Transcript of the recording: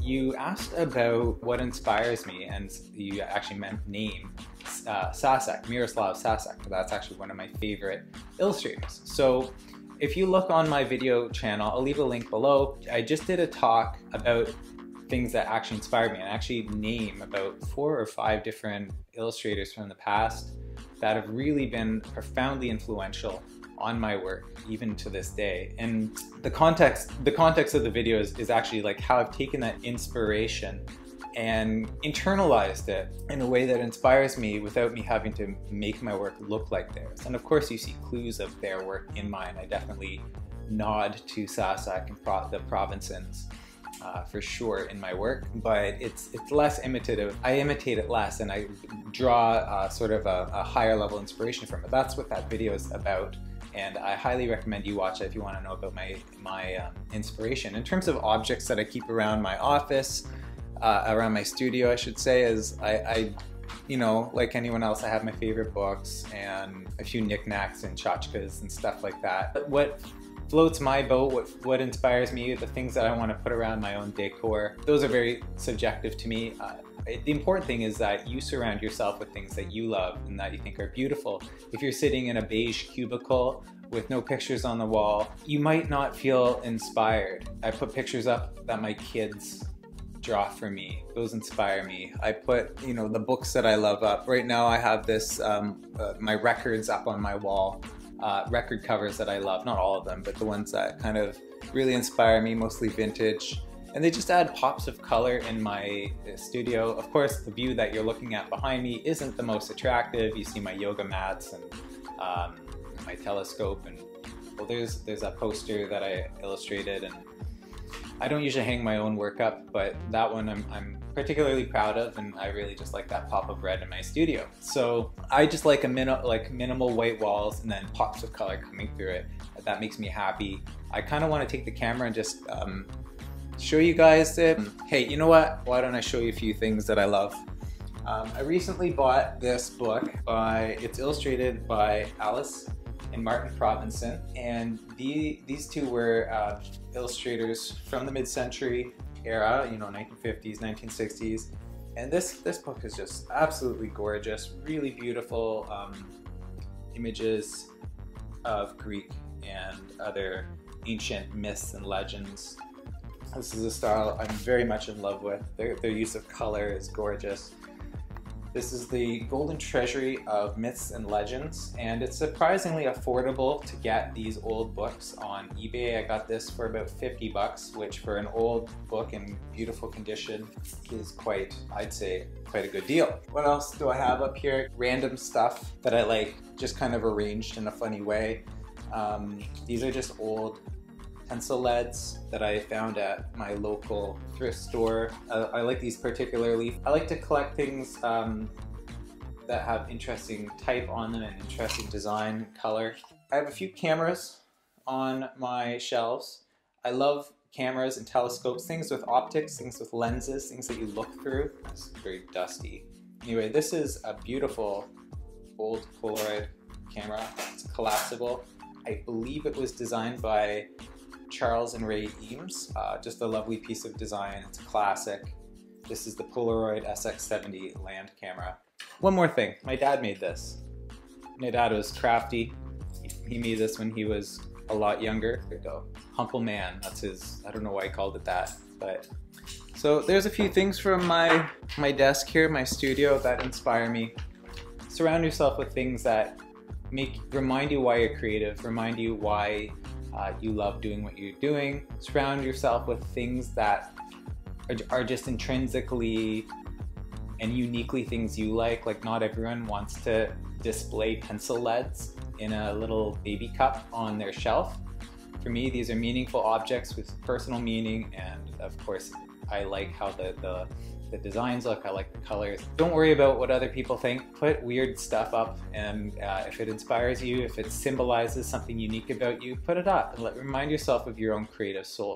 You asked about what inspires me, and you actually meant name Sasek, Miroslav Sasek. That's actually one of my favorite illustrators. So if you look on my video channel, I'll leave a link below. I just did a talk about things that actually inspired me, and actually name about 4 or 5 different illustrators from the past that have really been profoundly influential on my work, even to this day. And the context of the video is actually like how I've taken that inspiration and internalized it in a way that inspires me without me having to make my work look like theirs. And of course you see clues of their work in mine. I definitely nod to Sasek and the Provincens for sure in my work, but it's less imitative. I imitate it less, and I draw sort of a higher level inspiration from it. That's what that video is about, and I highly recommend you watch it if you want to know about my inspiration. In terms of objects that I keep around my office, around my studio I should say, is I you know, like anyone else, I have my favorite books and a few knickknacks and tchotchkes and stuff like that. But what floats my boat, what inspires me, the things that I want to put around my own decor, those are very subjective to me. The important thing is that you surround yourself with things that you love and that you think are beautiful. If you're sitting in a beige cubicle with no pictures on the wall, you might not feel inspired. I put pictures up that my kids draw for me. Those inspire me. I put, you know, the books that I love up. Right now I have this, my records up on my wall. Record covers that I love, not all of them, but the ones that kind of really inspire me, mostly vintage. And they just add pops of color in my studio. Of course, the view that you're looking at behind me isn't the most attractive. You see my yoga mats and my telescope, and well, there's a poster that I illustrated, and I don't usually hang my own work up, but that one I'm particularly proud of, and I really just like that pop of red in my studio. So I just like minimal white walls and then pops of color coming through it. That makes me happy. I kind of want to take the camera and just show you guys it. Hey, you know what? Why don't I show you a few things that I love? I recently bought this book it's illustrated by Alice and Martin Provincen, and these two were illustrators from the mid-century era, you know, 1950s, 1960s, and this book is just absolutely gorgeous, really beautiful images of Greek and other ancient myths and legends. This is a style I'm very much in love with. Their use of color is gorgeous. This is the Golden Treasury of Myths and Legends, and it's surprisingly affordable to get these old books on eBay. I got this for about 50 bucks, which for an old book in beautiful condition is quite, I'd say, quite a good deal. What else do I have up here? Random stuff that I like, just kind of arranged in a funny way. These are just old pencil leads that I found at my local thrift store. I like these particularly. I like to collect things that have interesting type on them and interesting design, color. I have a few cameras on my shelves. I love cameras and telescopes, things with optics, things with lenses, things that you look through. It's very dusty. Anyway, this is a beautiful old Polaroid camera. It's collapsible. I believe it was designed by Charles and Ray Eames. Just a lovely piece of design. It's a classic. This is the Polaroid SX70 land camera. One more thing, my dad made this. My dad was crafty. He made this when he was a lot younger. There you go. Humble man, that's his, I don't know why he called it that, but. So there's a few things from my desk here, my studio, that inspire me. Surround yourself with things that remind you why you're creative, remind you why you love doing what you're doing. Surround yourself with things that are just intrinsically and uniquely things you like. Like, not everyone wants to display pencil leads in a little baby cup on their shelf. For me, these are meaningful objects with personal meaning, and of course I like how the designs look, I like the colors. Don't worry about what other people think. Put weird stuff up, and if it inspires you, if it symbolizes something unique about you, put it up and remind yourself of your own creative soul.